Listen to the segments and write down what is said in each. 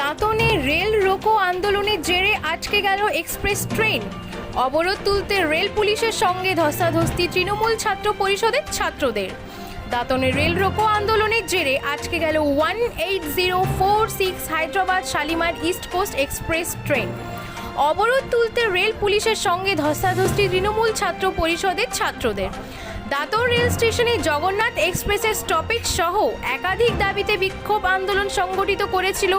দাঁতনে rail রোকো আন্দোলনের জেরে আটকে গেল এক্সপ্রেস ট্রেন। অবরোধ তুলতে রেল পুলিশের সঙ্গে ধস্তাধস্তি তৃণমূল ছাত্র পরিষদের ছাত্রদের। দাঁতনে রেল রোকো আন্দোলনের জেরে আটকে গেল 18046 Hyderabad Shalimar East Coast Express train. অবরোধ তুলতে রেল পুলিশের সঙ্গে ধস্তাধস্তি তৃণমূল ছাত্র পরিষদের ছাত্রদের। দাঁতন রেল স্টেশনে জগন্নাথ এক্সপ্রেসের স্টপেজ সহ একাধিক দাবিতে বিক্ষোভ আন্দোলন সংগঠিত করেছিল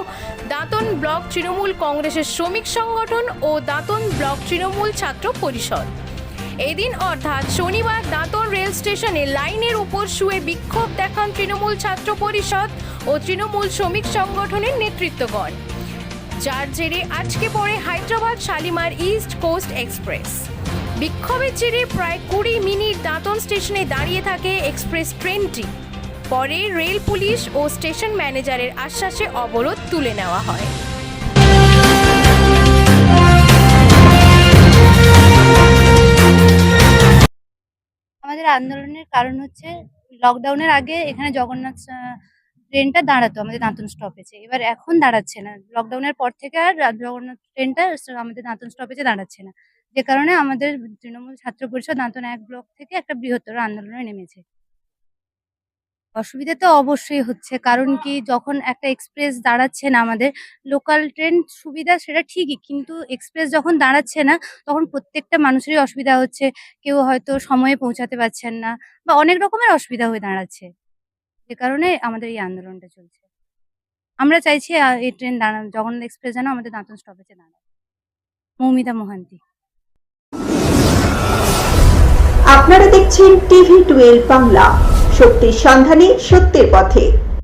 দাঁতন ব্লক তৃণমূল কংগ্রেসের শ্রমিক সংগঠন ও দাঁতন ব্লক তৃণমূল ছাত্র পরিষদ। এদিন অর্থাৎ শনিবার দাঁতন রেল স্টেশনে লাইনের উপর শুয়ে বিক্ষোভ দেখান তৃণমূল ছাত্র পরিষদ ও তৃণমূল শ্রমিক সংগঠনের নেতৃত্বগণ, যার জেরে আটকে পড়ে Hyderabad Shalimar East Coast Express. বিক্ষোভের জেরে প্রায় 20 মিনিট দাঁতন স্টেশনে দাঁড়িয়ে থাকে এক্সপ্রেস ট্রেনটি। পরে রেল পুলিশ ও স্টেশন ম্যানেজারের আশ্বাসে অবরোধ তুলে নেওয়া হয়। আমাদের আন্দোলনের কারণ হচ্ছে লকডাউনের আগে এখানে জগন্নাথ ট্রেনটা দাঁড়াতো আমাদের দাঁতন স্টপেজে, এবার এখন দাঁড়াচ্ছে না। লকডাউনের পর থেকে আর জগন্নাথ ট্রেনটা আমাদের দাঁতন স্টপেজে দাঁড়াচ্ছে না, যে কারণে আমাদের তৃণমূল ছাত্র পরিষদ দাঁতন 1 ব্লক থেকে একটা বৃহত্তর আন্দোলনে নেমেছে। অসুবিধা তো অবশ্যই হচ্ছে, কারণ কি যখন একটা এক্সপ্রেস দাঁড়াচ্ছে না, আমাদের লোকাল ট্রেন সুবিধা সেটা ঠিকই, কিন্তু এক্সপ্রেস যখন দাঁড়াচ্ছে না তখন প্রত্যেকটা মানুষেরই অসুবিধা হচ্ছে। কেউ হয়তো সময়ে পৌঁছাতে পারছেন না বা অনেক রকমের অসুবিধা হয়ে দাঁড়াচ্ছে, যে কারণে আমাদের এই আন্দোলনটা চলছে। আমরা চাইছি এই ট্রেন জগন্নাথ এক্সপ্রেস যেন আমাদের দাঁতন স্টপেজে দাঁড়ায়। মৌমিতা মোহান্তি। আপনারা দেখছেন টিভি 12 বাংলা, সত্যির সন্ধানে সত্যের পথে।